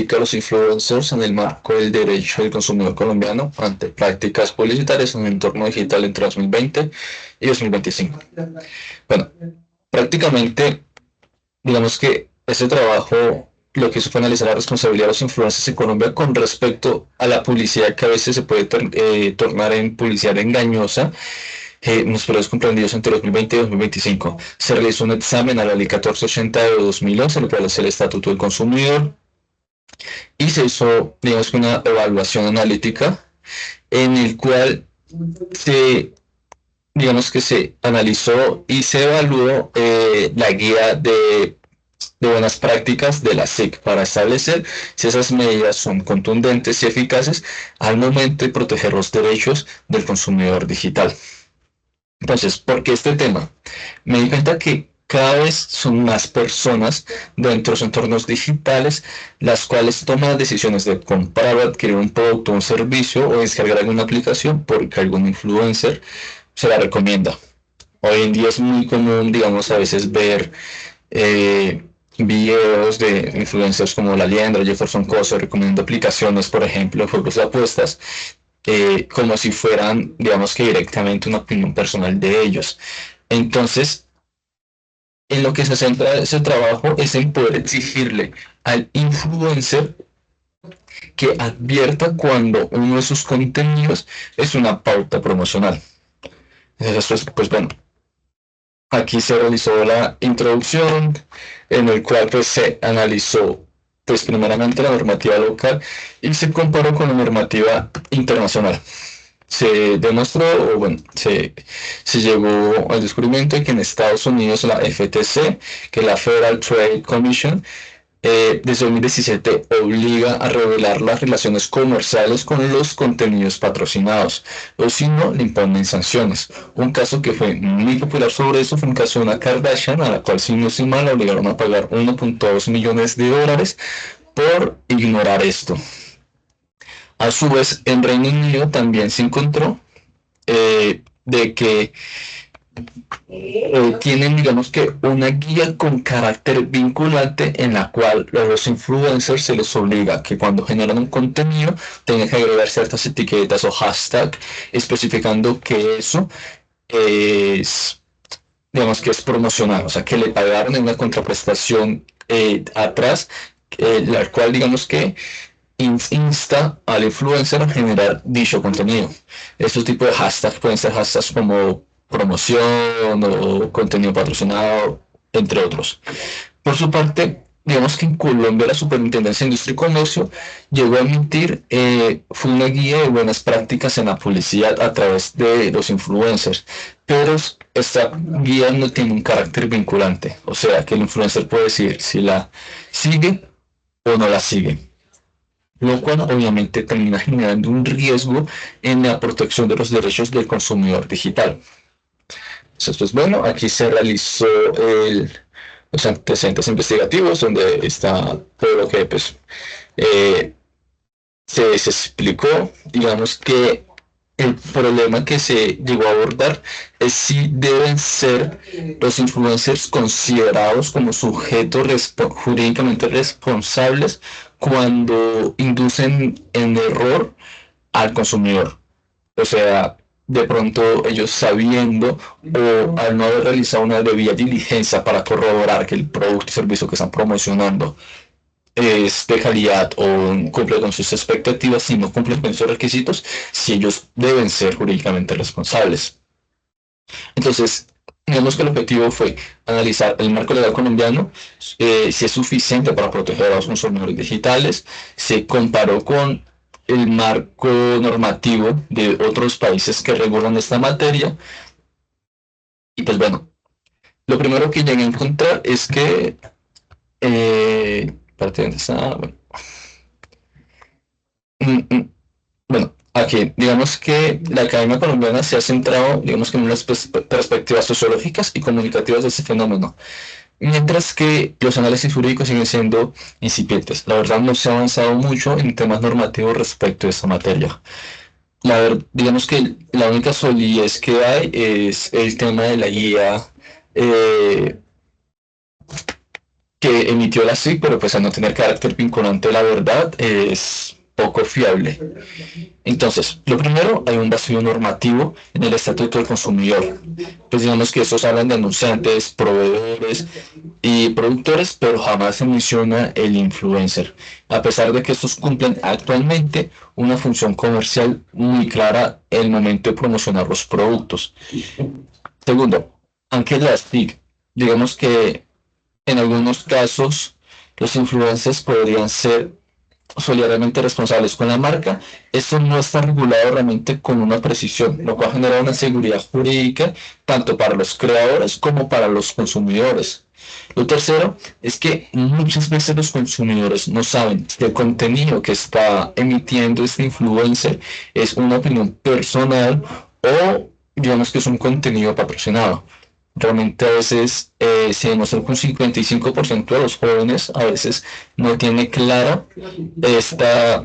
aplica a los influencers en el marco del derecho del consumidor colombiano ante prácticas publicitarias en el entorno digital entre 2020 y 2025. Bueno, prácticamente, digamos que ese trabajo lo que hizo fue analizar la responsabilidad de los influencers en Colombia con respecto a la publicidad que a veces se puede tornar en publicidad engañosa en los periodos comprendidos entre 2020 y 2025. Se realizó un examen a la Ley 1480 de 2011, el cual es el Estatuto del Consumidor, y se hizo, digamos, una evaluación analítica en el cual se, digamos que se analizó y se evaluó la guía de buenas prácticas de la SIC para establecer si esas medidas son contundentes y eficaces al momento de proteger los derechos del consumidor digital. Entonces, ¿por qué este tema? Me di cuenta que cada vez son más personas dentro de los entornos digitales las cuales toman decisiones de comprar o adquirir un producto o un servicio o descargar alguna aplicación porque algún influencer se la recomienda. Hoy en día es muy común, digamos, a veces ver eh, videos de influencers como La Liendra, Jefferson Coso, recomendando aplicaciones, por ejemplo, juegos de apuestas, como si fueran, digamos que directamente una opinión personal de ellos. Entonces, en lo que se centra ese trabajo es en poder exigirle al influencer que advierta cuando uno de sus contenidos es una pauta promocional. Entonces, pues bueno, aquí se realizó la introducción en el cual pues se analizó pues primeramente la normativa local y se comparó con la normativa internacional. Se demostró, o bueno, se llegó al descubrimiento de que en Estados Unidos la FTC, que es la Federal Trade Commission, desde 2017 obliga a revelar las relaciones comerciales con los contenidos patrocinados, o si no, le imponen sanciones. Un caso que fue muy popular sobre eso fue un caso de una Kardashian, a la cual, si no estoy mal, la obligaron a pagar 1.2 millones de dólares por ignorar esto. A su vez, en Reino Unido también se encontró de que tienen, digamos que, una guía con carácter vinculante en la cual a los influencers se les obliga que cuando generan un contenido tengan que agregar ciertas etiquetas o hashtag especificando que eso es, digamos que es promocional, o sea, que le pagaron en una contraprestación atrás, la cual, digamos que, insta al influencer a generar dicho contenido. Estos tipos de hashtags pueden ser hashtags como promoción o contenido patrocinado, entre otros. Por su parte, digamos que en Colombia la Superintendencia de Industria y Comercio llegó a emitir fue una guía de buenas prácticas en la publicidad a través de los influencers, pero esta guía no tiene un carácter vinculante, o sea que el influencer puede decir si la sigue o no la sigue, lo cual obviamente termina generando un riesgo en la protección de los derechos del consumidor digital. Entonces, pues bueno, aquí se realizó los antecedentes investigativos donde está todo lo que pues, eh, se explicó, digamos que el problema que se llegó a abordar es si deben ser los influencers considerados como sujetos jurídicamente responsables cuando inducen en error al consumidor. O sea, de pronto ellos sabiendo o al no haber realizado una debida diligencia para corroborar que el producto y servicio que están promocionando es de calidad o cumple con sus expectativas, si no cumple con esos requisitos, si ellos deben ser jurídicamente responsables. Entonces, digamos que el objetivo fue analizar el marco legal colombiano, si es suficiente para proteger a los consumidores digitales, se comparó con el marco normativo de otros países que regulan esta materia, y pues bueno, lo primero que llegué a encontrar es que, parte de esa, bueno, mm, mm, bueno, aquí, digamos que la Academia Colombiana se ha centrado, digamos que en unas perspectivas sociológicas y comunicativas de este fenómeno, mientras que los análisis jurídicos siguen siendo incipientes. La verdad no se ha avanzado mucho en temas normativos respecto a esta materia. Digamos que la única solidez que hay es el tema de la guía eh, que emitió la SIC, pero pues al no tener carácter vinculante de la verdad es poco fiable. Entonces, lo primero, hay un vacío normativo en el Estatuto del Consumidor. Pues digamos que estos hablan de anunciantes, proveedores y productores, pero jamás se menciona el influencer, a pesar de que estos cumplen actualmente una función comercial muy clara en el momento de promocionar los productos. Segundo, aunque las TIC, digamos que en algunos casos los influencers podrían ser solidariamente responsables con la marca, esto no está regulado realmente con una precisión, lo cual genera una seguridad jurídica tanto para los creadores como para los consumidores. Lo tercero es que muchas veces los consumidores no saben si el contenido que está emitiendo este influencer es una opinión personal o digamos que es un contenido patrocinado. Realmente a veces se demuestra que un 55% de los jóvenes a veces no tiene clara esta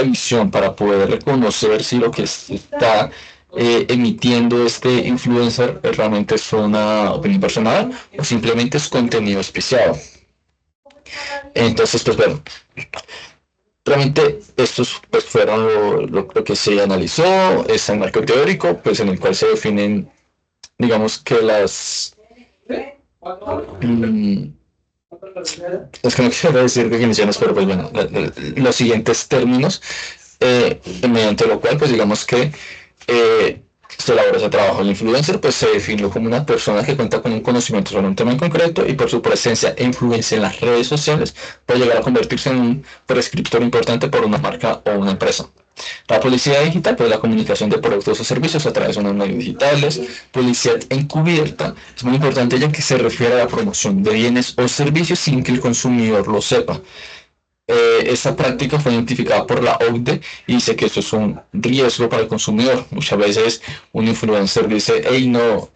visión para poder reconocer si lo que está emitiendo este influencer realmente es una opinión personal o simplemente es contenido especial. Entonces, pues bueno, realmente estos pues, fueron lo que se analizó, es el marco teórico, pues en el cual se definen, digamos que mm, es que no quiero decir definiciones, pero pues bueno, los siguientes términos, mediante lo cual, pues digamos que se elabora ese trabajo. El influencer, pues se define como una persona que cuenta con un conocimiento sobre un tema en concreto y por su presencia e influencia en las redes sociales puede llegar a convertirse en un prescriptor importante por una marca o una empresa. La publicidad digital, pues la comunicación de productos o servicios a través de unos medios digitales. Publicidad encubierta es muy importante ya que se refiere a la promoción de bienes o servicios sin que el consumidor lo sepa. Esta práctica fue identificada por la OCDE y dice que esto es un riesgo para el consumidor. Muchas veces un influencer dice, hey, no,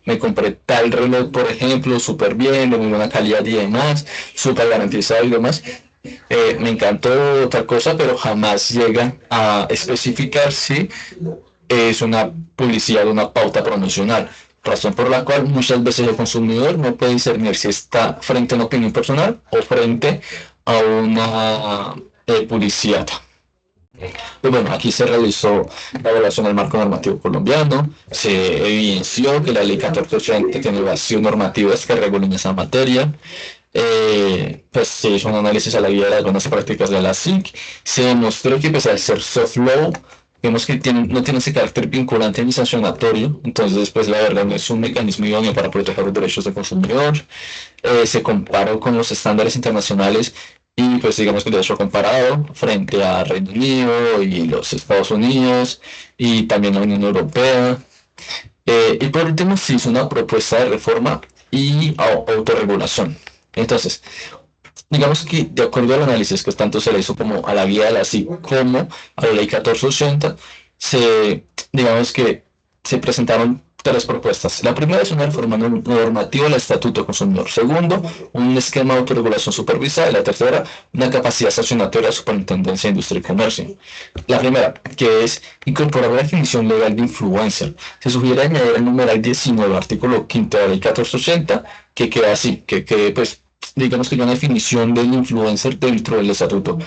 me compré tal reloj, por ejemplo, súper bien, de muy buena calidad y demás, súper garantizado y demás. Me encantó tal cosa, pero jamás llega a especificar si es una publicidad, una pauta promocional. Razón por la cual muchas veces el consumidor no puede discernir si está frente a una opinión personal o frente a una publicidad. Pues bueno, aquí se realizó la evaluación del marco normativo colombiano, se evidenció que la ley 1480 tiene vacío normativo que regulan esa materia, pues se hizo un análisis a la guía de las buenas prácticas de la SIC, se demostró que pese a ser soft law, vemos que no tiene ese carácter vinculante ni sancionatorio, entonces pues la verdad no es un mecanismo idóneo para proteger los derechos del consumidor. Se comparó con los estándares internacionales y pues digamos que el derecho comparado frente a Reino Unido y los Estados Unidos y también la Unión Europea. Y por último se hizo una propuesta de reforma y autorregulación. Entonces, digamos que de acuerdo al análisis que tanto se le hizo como a la guía de la SIC como a la ley 1480, digamos que se presentaron tres propuestas. La primera es una reforma normativa del Estatuto del Consumidor. Segundo, un esquema de autorregulación supervisada. Y la tercera, una capacidad sancionatoria de la Superintendencia de Industria y Comercio. La primera, que es incorporar la definición legal de influencer. Se sugiere añadir el numeral 19, artículo 5 de la ley 1480, que queda así, que pues digamos que hay una definición del influencer dentro del estatuto,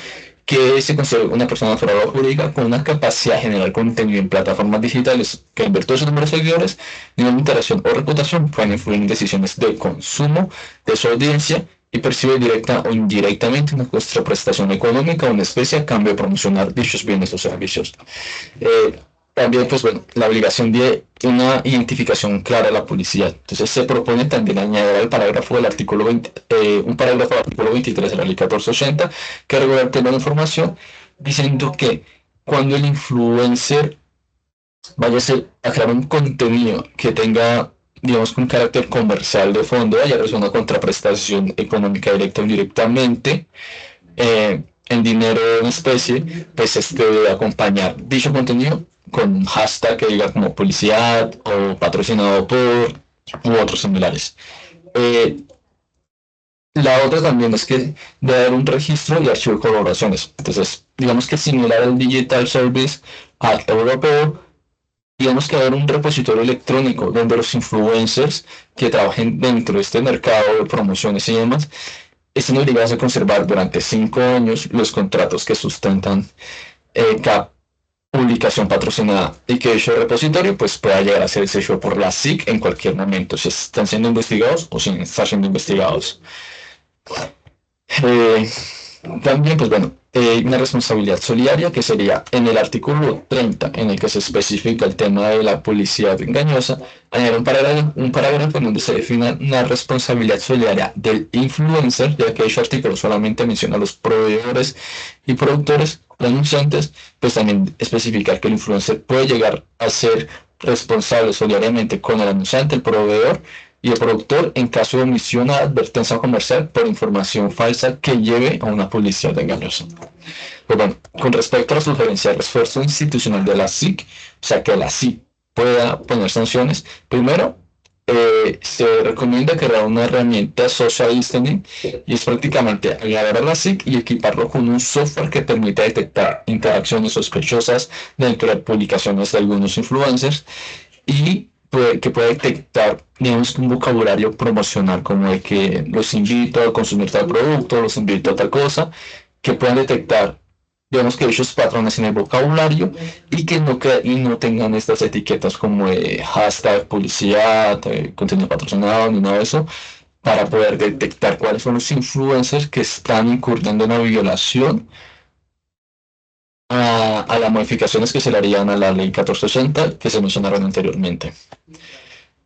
que se considera una persona natural o jurídica con una capacidad de generar contenido en plataformas digitales que en virtud de su número de seguidores, nivel de interacción o reputación pueden influir en decisiones de consumo de su audiencia y percibe directa o indirectamente una contraprestación económica o una especie a cambio de promocionar dichos bienes o servicios. También, pues bueno, la obligación de una identificación clara de la publicidad. Entonces se propone también añadir al parágrafo del artículo 20, un parágrafo del artículo 23 de la ley 1480 que regula el tema de información, diciendo que cuando el influencer vaya a crear un contenido que tenga, digamos, un carácter comercial de fondo, haya una contraprestación económica directa o indirectamente, en dinero en especie, pues este debe acompañar dicho contenido con un hashtag que diga como publicidad o patrocinado por u otros similares. Eh, la otra también es que debe haber un registro y archivo de colaboraciones. Entonces, digamos que similar al Digital Service Act europeo, digamos que haber un repositorio electrónico donde los influencers que trabajen dentro de este mercado de promociones y demás están obligadas a conservar durante 5 años los contratos que sustentan cada publicación patrocinada y que dicho repositorio pues pueda llegar a ser hecho por la SIC en cualquier momento, si están siendo investigados o si están siendo investigados. Eh, También, pues bueno, una responsabilidad solidaria que sería en el artículo 30, en el que se especifica el tema de la publicidad engañosa, añadir un parágrafo en donde se defina una responsabilidad solidaria del influencer, ya que ese artículo solamente menciona a los proveedores y productores, anunciantes, pues también especificar que el influencer puede llegar a ser responsable solidariamente con el anunciante, el proveedor y el productor en caso de omisión o advertencia comercial por información falsa que lleve a una publicidad engañosa. Pues bueno, con respecto a la sugerencia de refuerzo institucional de la SIC, o sea que la SIC pueda poner sanciones, primero se recomienda crear una herramienta social listening y es prácticamente agarrar a la SIC y equiparlo con un software que permita detectar interacciones sospechosas dentro de publicaciones de algunos influencers y que puede detectar, digamos, un vocabulario promocional como de que los invito a consumir tal producto, los invito a tal cosa, que puedan detectar, digamos, que esos patrones en el vocabulario y que y no tengan estas etiquetas como de hashtag publicidad, contenido patrocinado, ni nada de eso, para poder detectar cuáles son los influencers que están incurriendo en la violación a las modificaciones que se le harían a la ley 1480 que se mencionaron anteriormente.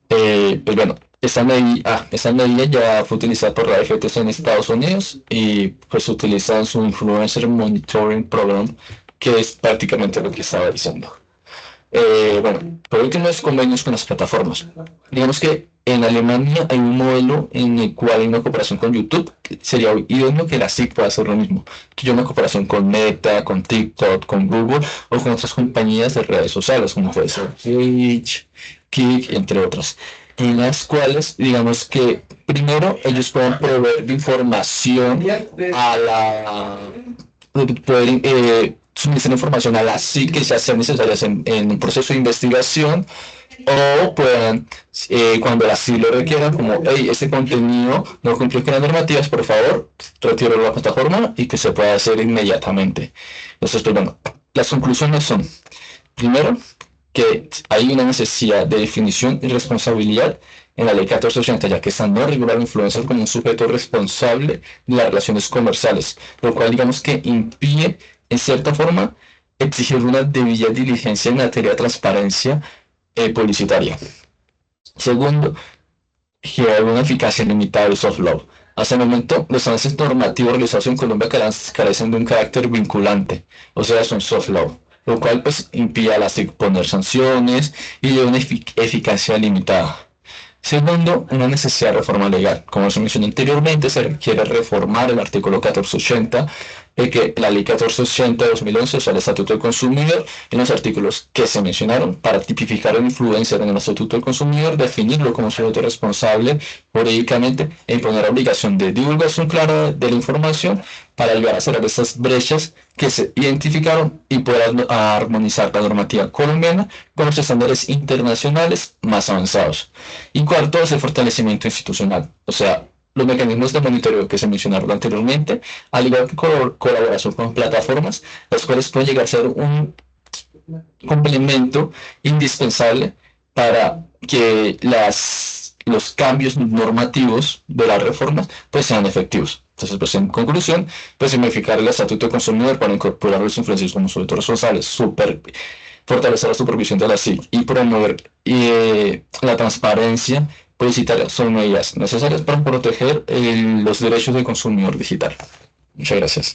Pues bueno, esta medida ya fue utilizada por la FTC en Estados Unidos y pues utilizan su Influencer Monitoring Program, que es prácticamente lo que estaba diciendo. Bueno, por último es convenios con las plataformas. Digamos que en Alemania hay un modelo en el cual hay una cooperación con YouTube. Sería idóneo que la SIC pueda hacer lo mismo. Que yo una cooperación con Meta, con TikTok, con Google o con otras compañías de redes sociales como puede ser Twitch, Kick, entre otras. En las cuales, digamos que primero ellos puedan proveer de información a la poder suministrar información a las SIC que se hacen necesarias en un proceso de investigación o puedan, cuando las SIC lo requieran, como, hey, este contenido no cumple con las normativas, por favor, retiro la plataforma y que se pueda hacer inmediatamente. Entonces, pues bueno, las conclusiones son, primero, que hay una necesidad de definición y responsabilidad en la ley 1480, ya que esta no regula al influencer como un sujeto responsable de las relaciones comerciales, lo cual digamos que impide, en cierta forma, exigir una debida diligencia en materia de transparencia publicitaria. Segundo, generar una eficacia limitada del soft law. Hasta el momento, los avances normativos realizados en Colombia carecen de un carácter vinculante, o sea, son soft law, lo cual pues impide a la SIC poner sanciones y de una eficacia limitada. Segundo, una necesidad de reforma legal. Como se mencionó anteriormente, se requiere reformar el artículo 1480, de que la ley 1480 de 2011, o sea, el Estatuto del Consumidor, en los artículos que se mencionaron, para tipificar el influencer en el Estatuto del Consumidor, definirlo como sujeto responsable jurídicamente e imponer la obligación de divulgación clara de la información para ayudar a cerrar estas brechas que se identificaron y poder armonizar la normativa colombiana con los estándares internacionales más avanzados. Y cuarto es el fortalecimiento institucional, o sea, los mecanismos de monitoreo que se mencionaron anteriormente, al igual que colaboración con plataformas, las cuales pueden llegar a ser un complemento indispensable para que los cambios normativos de las reformas pues sean efectivos. Entonces, pues en conclusión, pues modificar el estatuto de consumidor para incorporar los influencers como sujetos responsables, fortalecer la supervisión de la SIC y promover la transparencia publicitaria son medidas necesarias para proteger los derechos del consumidor digital. Muchas gracias.